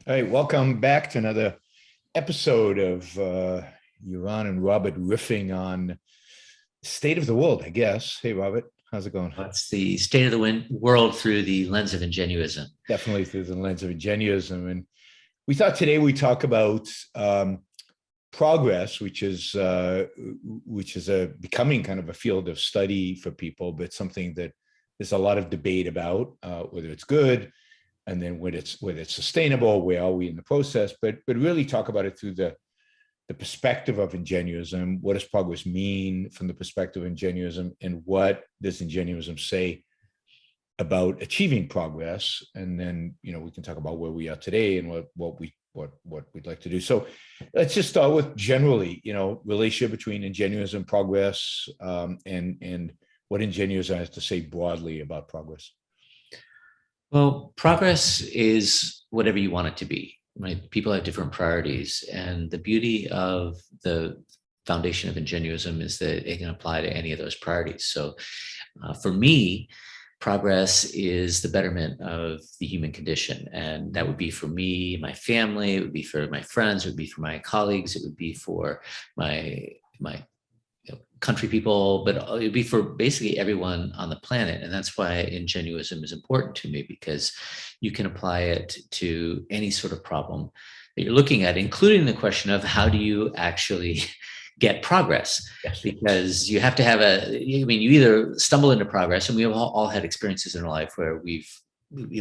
All right, welcome back to another episode of Yaron and Robert riffing on state of the world, I guess. Hey, Robert, how's it going? It's the state of the world through the lens of Ingenuism. Definitely through the lens of Ingenuism. And we thought today we'd talk about progress, which is becoming kind of a field of study for people, but something that there's a lot of debate about whether it's good, and then whether it's sustainable, where are we in the process, but really talk about it through the perspective of Ingenuism. What does progress mean from the perspective of Ingenuism, and what does Ingenuism say about achieving progress? And then we can talk about where we are today and what we'd like to do. So let's just start with generally, relationship between Ingenuism, progress, and what Ingenuism has to say broadly about progress. Well, progress is whatever you want it to be, right? People have different priorities. And the beauty of the foundation of Ingenuism is that it can apply to any of those priorities. So for me, progress is the betterment of the human condition. And that would be for me, my family, it would be for my friends, it would be for my colleagues, it would be for my country people, but it would be for basically everyone on the planet. And that's why Ingenuism is important to me, because you can apply it to any sort of problem that you're looking at, including the question of how do you actually get progress? Yes. Because you have to have you either stumble into progress, and we have all had experiences in our life where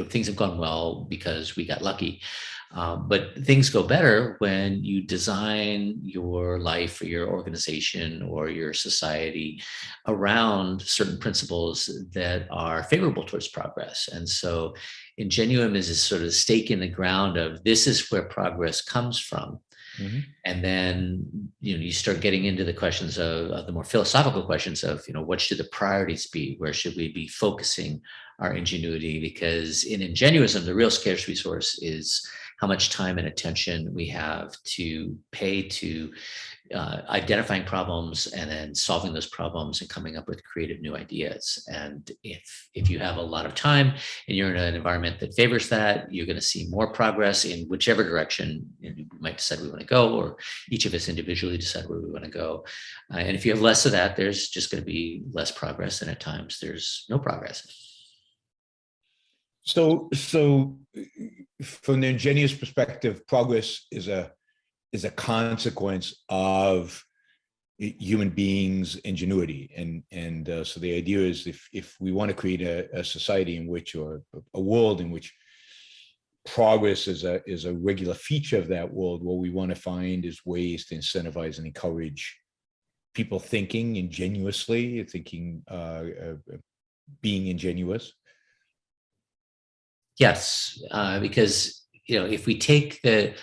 things have gone well because we got lucky. But things go better when you design your life or your organization or your society around certain principles that are favorable towards progress. And so Ingenuum is a sort of stake in the ground of this is where progress comes from. Mm-hmm. And then, you start getting into the questions of the more philosophical questions of, what should the priorities be? Where should we be focusing our ingenuity? Because in Ingenuism, the real scarce resource is how much time and attention we have to pay to identifying problems and then solving those problems and coming up with creative new ideas. And if you have a lot of time and you're in an environment that favors that, you're going to see more progress in whichever direction we might decide we want to go, or each of us individually decide where we want to go. And if you have less of that, there's just going to be less progress, and at times there's no progress. So from the Ingenious perspective, progress is a consequence of human beings' ingenuity, and so the idea is if we want to create a society in which, or a world in which progress is a regular feature of that world, what we want to find is ways to incentivize and encourage people thinking ingenuously, being ingenuous. Yes, because if we take the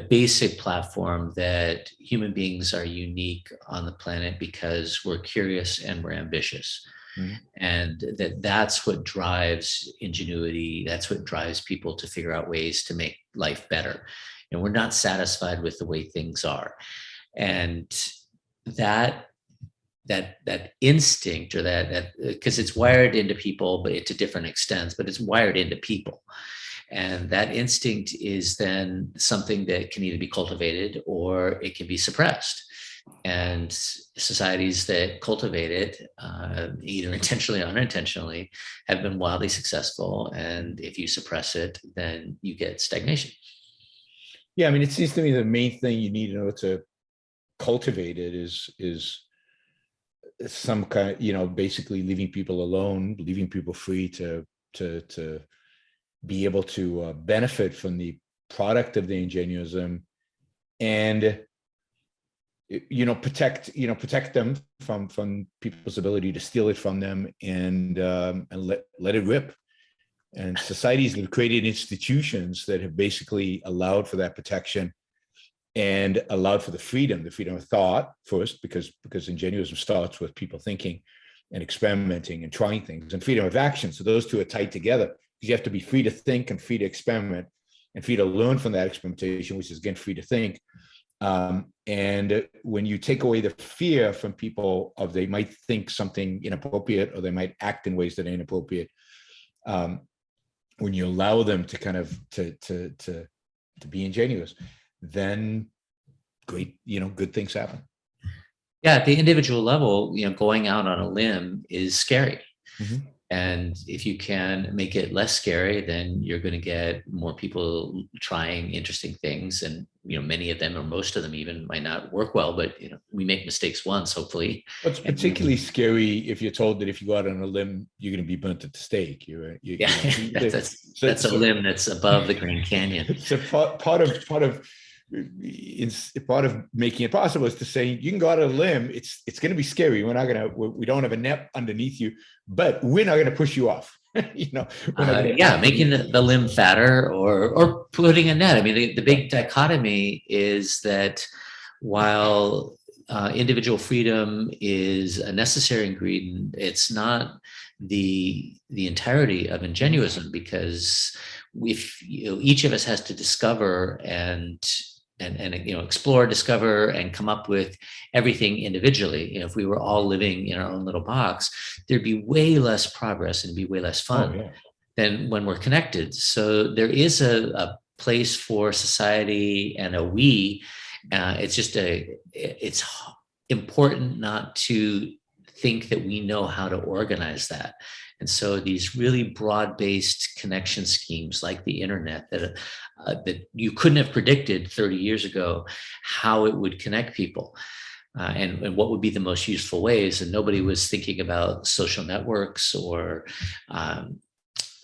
basic platform that human beings are unique on the planet because we're curious and we're ambitious, mm-hmm. and that's what drives ingenuity. That's what drives people to figure out ways to make life better. And we're not satisfied with the way things are, and that instinct, or that because it's wired into people, but to different extents, but it's wired into people. And that instinct is then something that can either be cultivated or it can be suppressed. And societies that cultivate it, either intentionally or unintentionally, have been wildly successful. And if you suppress it, then you get stagnation. Yeah, it seems to me the main thing you need in order to cultivate it is some kind, basically leaving people alone, leaving people free to be able to benefit from the product of the Ingenuism, and protect them from people's ability to steal it from them, and let it rip. And societies have created institutions that have basically allowed for that protection and allowed for the freedom of thought first, because Ingenuism starts with people thinking and experimenting and trying things, and freedom of action. So those two are tied together. You have to be free to think and free to experiment and free to learn from that experimentation, which is again free to think. And when you take away the fear from people of they might think something inappropriate or they might act in ways that are inappropriate, when you allow them to kind of to to be ingenuous, then great, good things happen. Yeah, at the individual level, going out on a limb is scary. Mm-hmm. And if you can make it less scary, then you're going to get more people trying interesting things. And, many of them, or most of them even, might not work well, but, we make mistakes once, hopefully. It's particularly scary if you're told that if you go out on a limb, you're going to be burnt at the stake. That's a limb that's above the Grand Canyon. So part of making it possible is to say you can go out on a limb. It's going to be scary. We don't have a net underneath you, but we're not going to push you off. Making the limb fatter or putting a net. I mean, the big dichotomy is that while individual freedom is a necessary ingredient, it's not the entirety of ingenuism, because if each of us has to discover and explore, discover, and come up with everything individually. If we were all living in our own little box, there'd be way less progress and be way less fun than when we're connected. So there is a place for society and a we. It's important not to think that we know how to organize that. And so these really broad-based connection schemes like the internet that you couldn't have predicted 30 years ago how it would connect people and what would be the most useful ways. And nobody was thinking about social networks or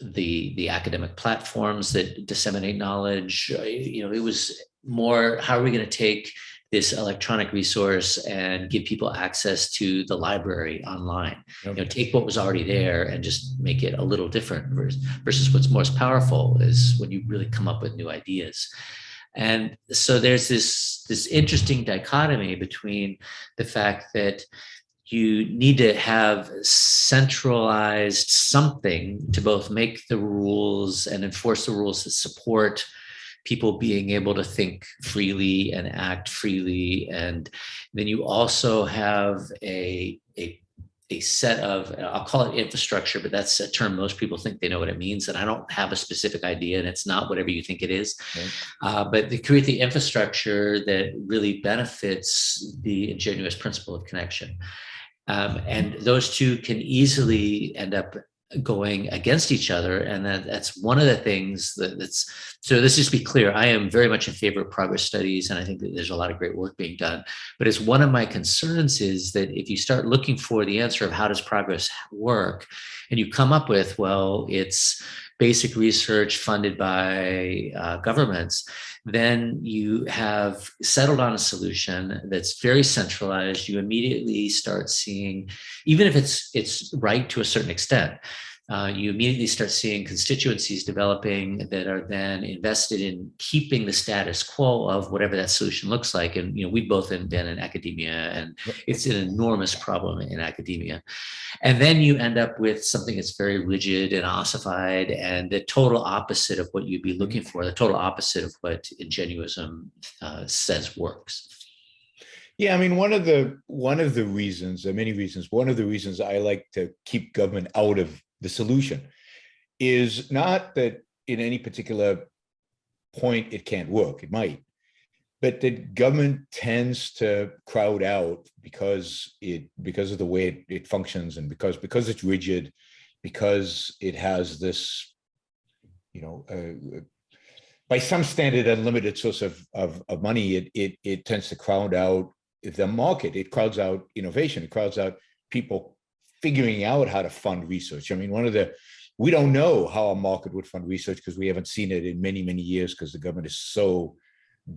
the academic platforms that disseminate knowledge. It was more, how are we going to take this electronic resource and give people access to the library online? Take what was already there and just make it a little different, versus what's most powerful is when you really come up with new ideas. And so there's this interesting dichotomy between the fact that you need to have centralized something to both make the rules and enforce the rules that support people being able to think freely and act freely. And then you also have a set of, I'll call it infrastructure, but that's a term most people think they know what it means. And I don't have a specific idea, and it's not whatever you think it is. Right. But they create the infrastructure that really benefits the ingenuous principle of connection. And those two can easily end up going against each other. And that's one of the things so let's just be clear. I am very much in favor of progress studies, and I think that there's a lot of great work being done. But it's one of my concerns is that if you start looking for the answer of how does progress work, and you come up with, well, it's basic research funded by governments, then you have settled on a solution that's very centralized. You immediately start seeing, even if it's right to a certain extent, you immediately start seeing constituencies developing that are then invested in keeping the status quo of whatever that solution looks like. And we've both been in academia, and it's an enormous problem in academia. And then you end up with something that's very rigid and ossified, and the total opposite of what you'd be looking for, the total opposite of what ingenuism says works. Yeah, I mean, one of the reasons, there are many reasons, one of the reasons I like to keep government out of the solution is not that in any particular point it can't work, it might, but that government tends to crowd out because of the way it functions, and because it's rigid, because it has this, by some standard, unlimited source of money. It tends to crowd out the market. It crowds out innovation. It crowds out people figuring out how to fund research. I mean, we don't know how a market would fund research because we haven't seen it in many, many years, because the government is so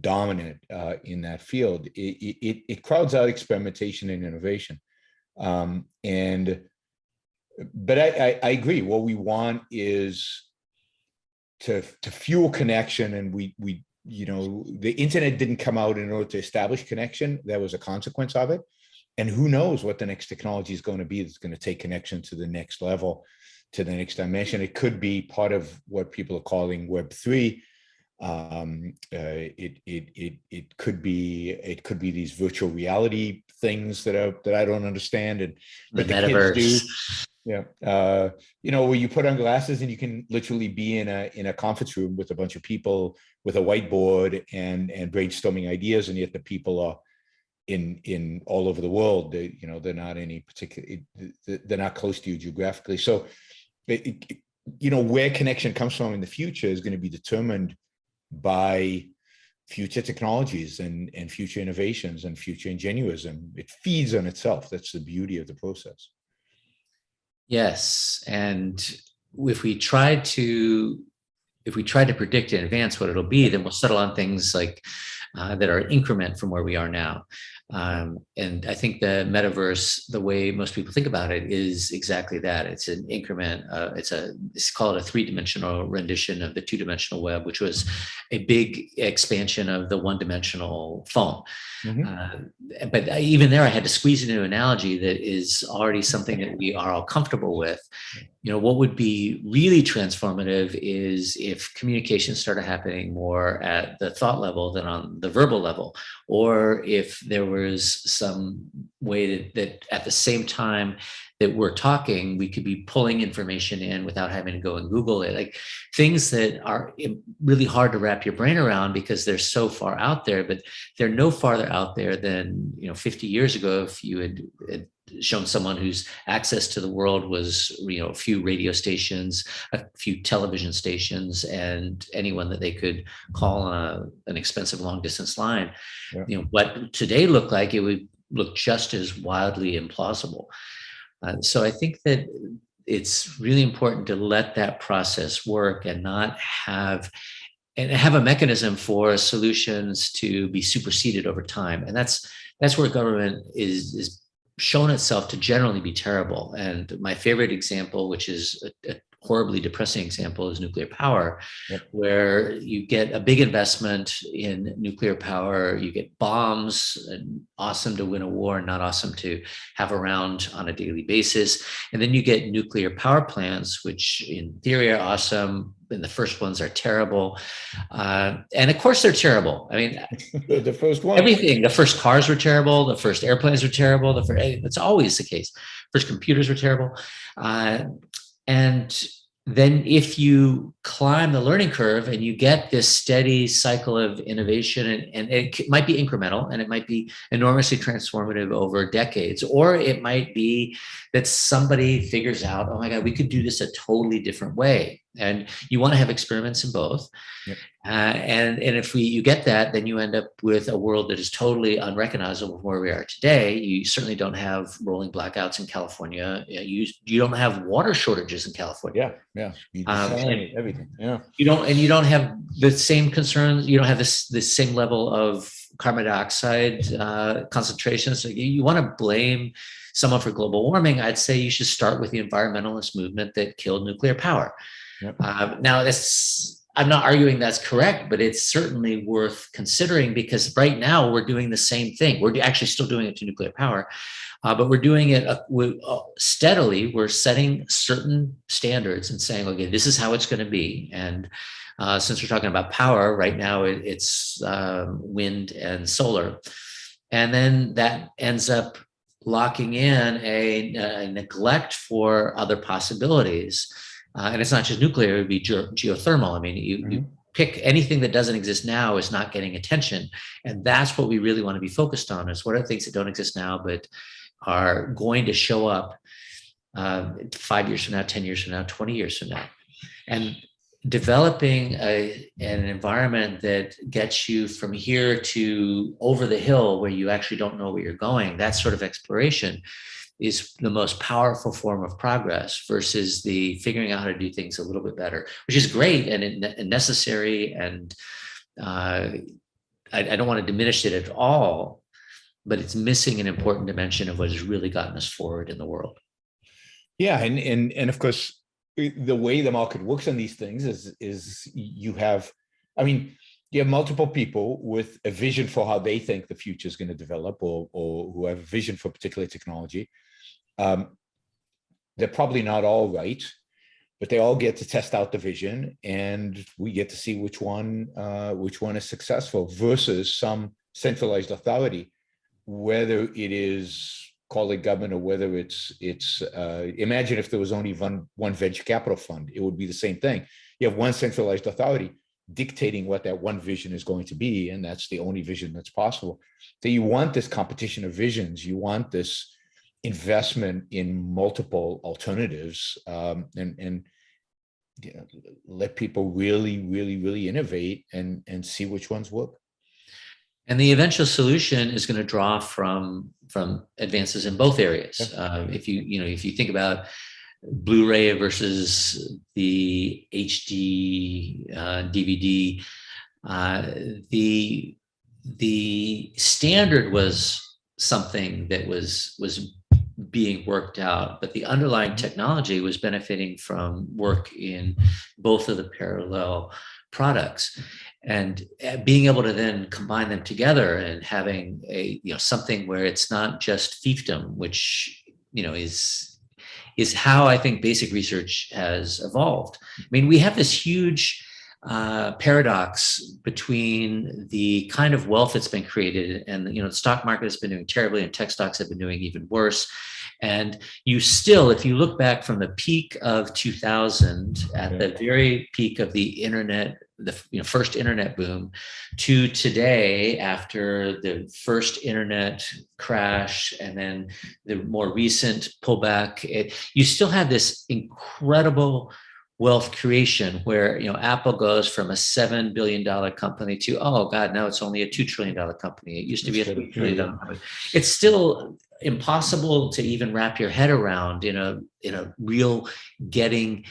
dominant in that field. It crowds out experimentation and innovation. But I agree. What we want is to fuel connection, and the internet didn't come out in order to establish connection. That was a consequence of it. And who knows what the next technology is going to be that's going to take connection to the next level, to the next dimension. It could be part of what people are calling Web3. It could be these virtual reality things that I don't understand, but the metaverse. kids do. Yeah. Where you put on glasses and you can literally be in a conference room with a bunch of people with a whiteboard and brainstorming ideas, and yet the people are in all over the world. They're not any particular, they're not close to you geographically. So, where connection comes from in the future is going to be determined by future technologies and future innovations and future ingenuism. It feeds on itself. That's the beauty of the process. Yes, and if we try to predict in advance what it'll be, then we'll settle on things like that are an increment from where we are now. And I think the metaverse, the way most people think about it, is exactly that. It's an increment. It's called a three-dimensional rendition of the two-dimensional web, which was a big expansion of the one-dimensional phone. Mm-hmm. But even there, I had to squeeze into an analogy that is already something that we are all comfortable with. What would be really transformative is if communication started happening more at the thought level than on the verbal level, or if there was some way that at the same time that we're talking, we could be pulling information in without having to go and Google it. Like things that are really hard to wrap your brain around because they're so far out there, but they're no farther out there than 50 years ago. If you had shown someone whose access to the world was a few radio stations, a few television stations, and anyone that they could call on an expensive long distance line, what today looked like, it would look just as wildly implausible. So I think that it's really important to let that process work and not have a mechanism for solutions to be superseded over time. And that's where government is shown itself to generally be terrible. And my favorite example, which is a horribly depressing example, is nuclear power, where you get a big investment in nuclear power, you get bombs, and awesome to win a war, not awesome to have around on a daily basis. And then you get nuclear power plants, which in theory are awesome, and the first ones are terrible. And of course they're terrible. I mean, the first one, everything, the first cars were terrible, the first airplanes were terrible, it's always the case. First computers were terrible. And then if you climb the learning curve and you get this steady cycle of innovation, and it might be incremental and it might be enormously transformative over decades, or it might be that somebody figures out, oh my God, we could do this a totally different way. And you want to have experiments in both. Yep. And if you get that, then you end up with a world that is totally unrecognizable from where we are today. You certainly don't have rolling blackouts in California. You don't have water shortages in California. Yeah. You design everything. Yeah. You don't have the same concerns. You don't have this same level of carbon dioxide concentrations. So you want to blame someone for global warming. I'd say you should start with the environmentalist movement that killed nuclear power. Yep. Now, I'm not arguing that's correct, but it's certainly worth considering, because right now we're doing the same thing. We're actually still doing it to nuclear power, but we're doing it steadily. We're setting certain standards and saying, okay, this is how it's going to be. And since we're talking about power right now, it's wind and solar. And then that ends up locking in a neglect for other possibilities. And it's not just nuclear, it would be geothermal. I mean, you pick anything that doesn't exist now is not getting attention. And that's what we really want to be focused on, is what are things that don't exist now, but are going to show up 5 years from now, 10 years from now, 20 years from now. And developing an environment that gets you from here to over the hill where you actually don't know where you're going, that sort of exploration is the most powerful form of progress versus the figuring out how to do things a little bit better, which is great and necessary. And I don't want to diminish it at all, but it's missing an important dimension of what has really gotten us forward in the world. Yeah, and of course, the way the market works on these things is you have multiple people with a vision for how they think the future is going to develop, or who have a vision for a particular technology. They're probably not all right, but they all get to test out the vision, and we get to see which one is successful versus some centralized authority, whether it is call it government or whether it's imagine if there was only one venture capital fund, it would be the same thing. You have one centralized authority dictating what that one vision is going to be, and that's the only vision that's possible. So you want this competition of visions, you want this investment in multiple alternatives, and you know, let people really innovate and see which ones work. And the eventual solution is going to draw from advances in both areas. If you think about Blu-ray versus the HD DVD, the standard was something that was being worked out, but the underlying technology was benefiting from work in both of the parallel products, and being able to then combine them together and having something where it's not just fiefdom, which is how I think basic research has evolved. I mean, we have this huge paradox between the kind of wealth that's been created, and the stock market has been doing terribly, and tech stocks have been doing even worse. And you still, if you look back from the peak of 2000, at the very peak of the internet, the first internet boom, to today, after the first internet crash and then the more recent pullback, you still have this incredible wealth creation where Apple goes from a $7 billion company to, oh God, now it's only a $2 trillion company. It used to be a $3 trillion company. It's still impossible to even wrap your head around in a real getting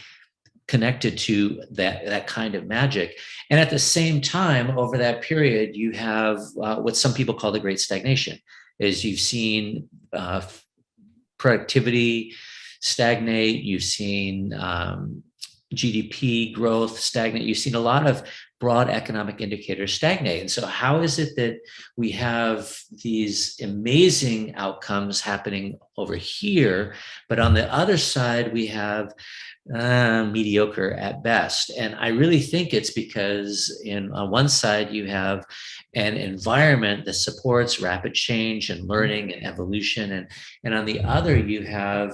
connected to that kind of magic. And at the same time, over that period, you have what some people call the Great Stagnation, is you've seen productivity stagnate, you've seen GDP growth stagnate, you've seen a lot of broad economic indicators stagnate. And so how is it that we have these amazing outcomes happening over here, but on the other side, we have mediocre at best? And I really think it's because on one side, you have an environment that supports rapid change and learning and evolution. And on the other, you have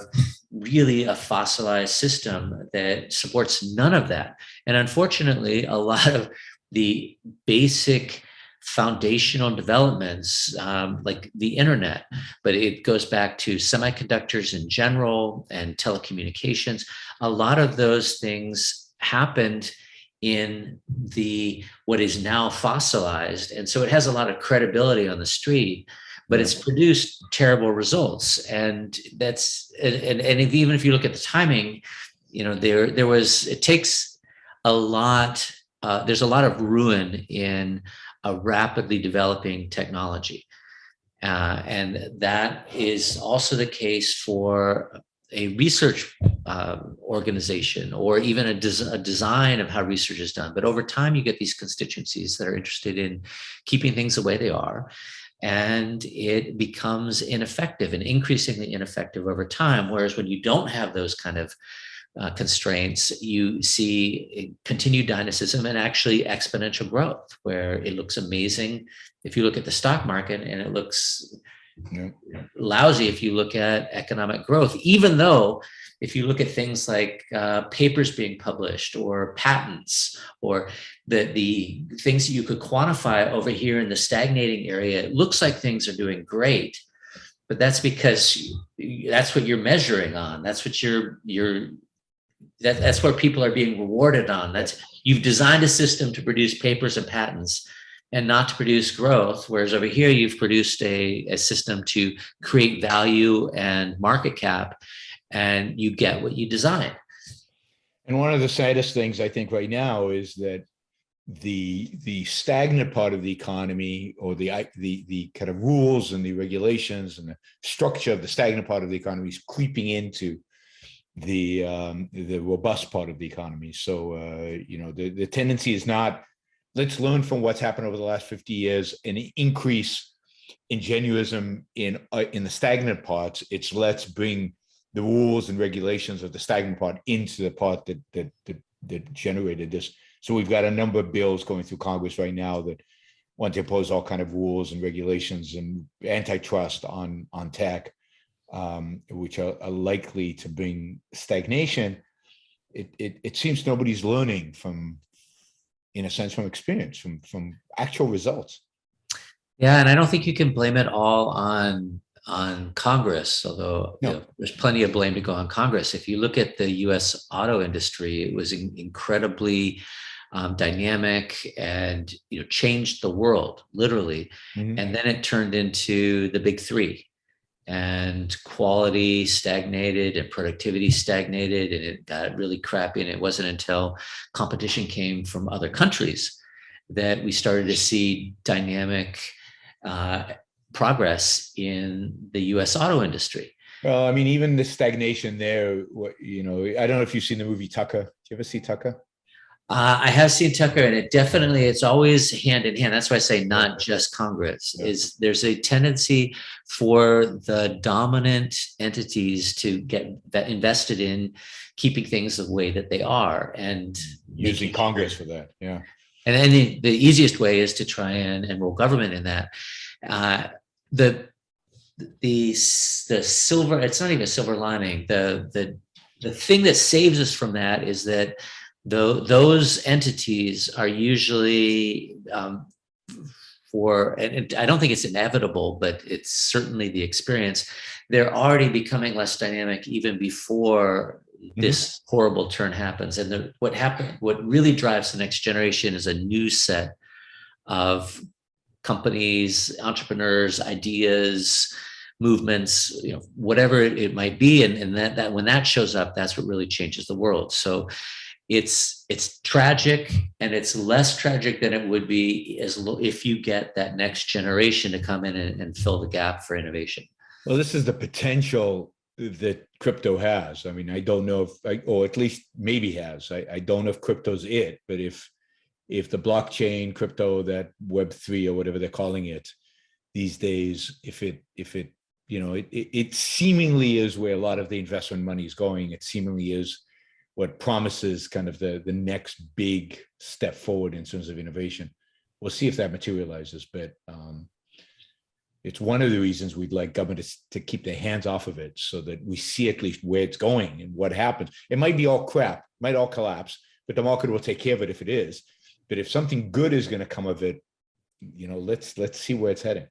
really a fossilized system that supports none of that. And unfortunately, a lot of the basic foundational developments, like the internet, but it goes back to semiconductors in general and telecommunications. A lot of those things happened in what is now fossilized. And so it has a lot of credibility on the street, but it's produced terrible results. And even if you look at the timing, it takes a lot, there's a lot of ruin in a rapidly developing technology. And that is also the case for a research organization, or even a design of how research is done. But over time, you get these constituencies that are interested in keeping things the way they are, and it becomes ineffective and increasingly ineffective over time. Whereas when you don't have those kind of constraints, you see continued dynamism and actually exponential growth, where it looks amazing if you look at the stock market, and it looks lousy if you look at economic growth, even though if you look at things like papers being published or patents or the things that you could quantify over here in the stagnating area, it looks like things are doing great. But that's because that's what you're measuring on. That's what that's where people are being rewarded on. You've designed a system to produce papers and patents and not to produce growth. Whereas over here, you've produced a system to create value and market cap, and you get what you design. And one of the saddest things I think right now is that the stagnant part of the economy, or the kind of rules and the regulations and the structure of the stagnant part of the economy, is creeping into the robust part of the economy. So the tendency is not, let's learn from what's happened over the last 50 years and increase ingenuism in the stagnant parts. It's let's bring the rules and regulations of the stagnant part into the part that generated this. So we've got a number of bills going through Congress right now that want to impose all kind of rules and regulations and antitrust on tech. which are likely to bring stagnation, it seems nobody's learning from, in a sense, from experience, from actual results. Yeah, and I don't think you can blame it all on Congress, although No. there's plenty of blame to go on Congress. If you look at the U.S. auto industry, it was incredibly dynamic and changed the world literally, Mm-hmm. and then it turned into the big three, and quality stagnated and productivity stagnated, and it got really crappy. And it wasn't until competition came from other countries that we started to see dynamic progress in the U.S. auto industry. Well, I mean, even the stagnation there, I don't know if you've seen the movie Tucker. Do you ever see Tucker? I have seen Tucker, and it's always hand in hand. That's why I say not just Congress. Yeah. There's a tendency for the dominant entities to get invested in keeping things the way that they are, and using Congress for that. Yeah. And then the easiest way is to try and enroll government in that. The silver, it's not even a silver lining. The thing that saves us from that is that those entities are usually and I don't think it's inevitable, but it's certainly the experience. They're already becoming less dynamic even before this horrible turn happens. And what really drives the next generation is a new set of companies, entrepreneurs, ideas, movements, whatever it might be. And that when that shows up, that's what really changes the world. So it's tragic, and it's less tragic than it would be if you get that next generation to come in and fill the gap for innovation. Well, this is the potential that crypto has. I mean, I don't know or at least maybe has. I don't know if crypto's it, but if the blockchain, crypto, that Web3 or whatever they're calling it these days, if it seemingly is where a lot of the investment money is going. It seemingly is what promises kind of the next big step forward in terms of innovation. We'll see if that materializes, but it's one of the reasons we'd like government to keep their hands off of it, so that we see at least where it's going and what happens. It might be all crap, might all collapse, but the market will take care of it if it is. But if something good is going to come of it, let's see where it's heading.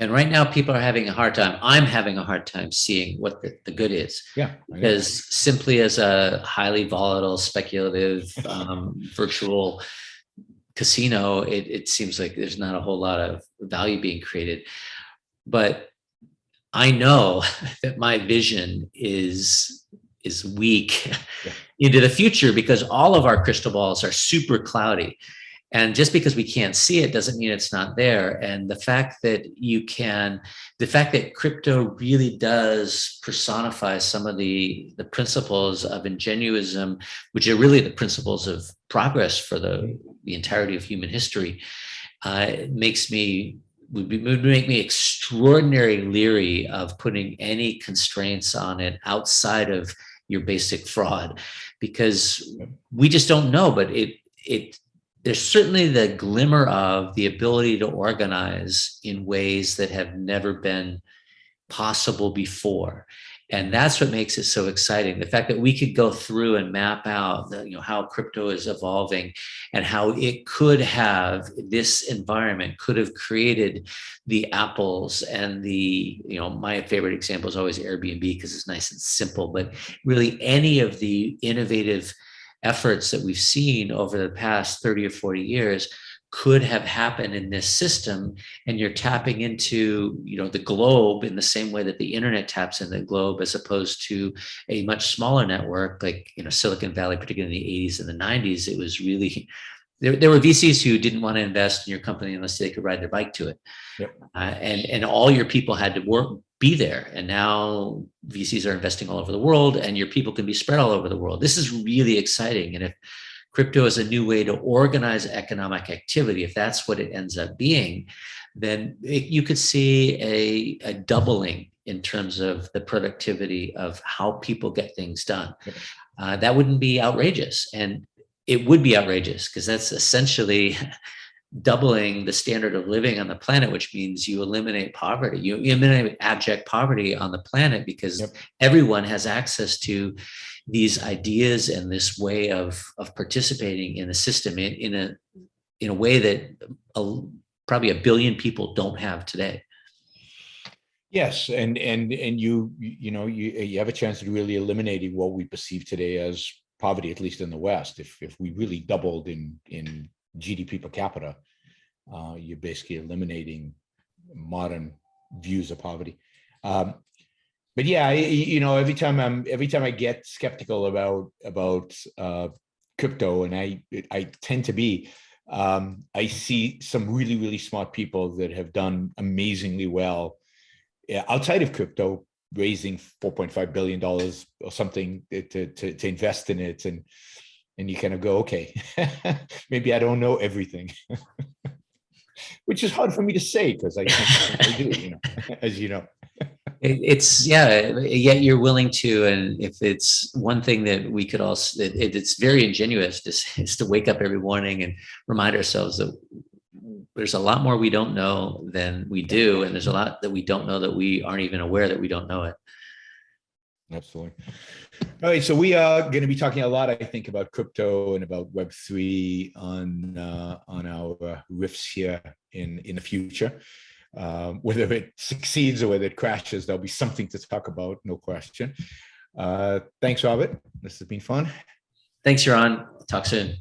And right now, people are having a hard time. I'm having a hard time seeing what the good is. Yeah, because simply as a highly volatile, speculative, virtual casino, it seems like there's not a whole lot of value being created. But I know that my vision is weak into the future, because all of our crystal balls are super cloudy. And just because we can't see it doesn't mean it's not there. And the fact that crypto really does personify some of the principles of Ingenuism, which are really the principles of progress for the entirety of human history, would make me extraordinarily leery of putting any constraints on it outside of your basic fraud, because we just don't know. But there's certainly the glimmer of the ability to organize in ways that have never been possible before. And that's what makes it so exciting. The fact that we could go through and map out how crypto is evolving, and how it could have, this environment could have created the Apples and my favorite example is always Airbnb, because it's nice and simple, but really any of the innovative efforts that we've seen over the past 30 or 40 years could have happened in this system. And you're tapping into the globe in the same way that the internet taps in the globe, as opposed to a much smaller network like Silicon Valley, particularly in the 80s and the 90s. It was really, there were VCs who didn't want to invest in your company unless they could ride their bike to it. Yep. And all your people had to be there. And now VCs are investing all over the world, and your people can be spread all over the world. This is really exciting. And if crypto is a new way to organize economic activity, if that's what it ends up being, then you could see a doubling in terms of the productivity of how people get things done. That wouldn't be outrageous. And it would be outrageous, because that's essentially doubling the standard of living on the planet, which means you eliminate poverty. You eliminate abject poverty on the planet because Yep. everyone has access to these ideas and this way of participating in the system in a way that probably 1 billion people don't have today. Yes, and you have a chance of really eliminating what we perceive today as poverty, at least in the West. If we really doubled in GDP per capita, you're basically eliminating modern views of poverty. But yeah, every time I get skeptical about crypto, and I tend to be, I see some really, really smart people that have done amazingly well outside of crypto, raising $4.5 billion or something to invest in it. And you kind of go, okay, maybe I don't know everything, which is hard for me to say because I do, as you know. It's yet you're willing to, and if it's one thing that we could also, it's very ingenuous is to wake up every morning and remind ourselves that there's a lot more we don't know than we do, and there's a lot that we don't know that we aren't even aware that we don't know it. Absolutely. All right, so we are going to be talking a lot, I think, about crypto and about Web3 on our riffs here in the future. Whether it succeeds or whether it crashes, there'll be something to talk about, no question. Thanks, Robert. This has been fun. Thanks, Yaron. Talk soon.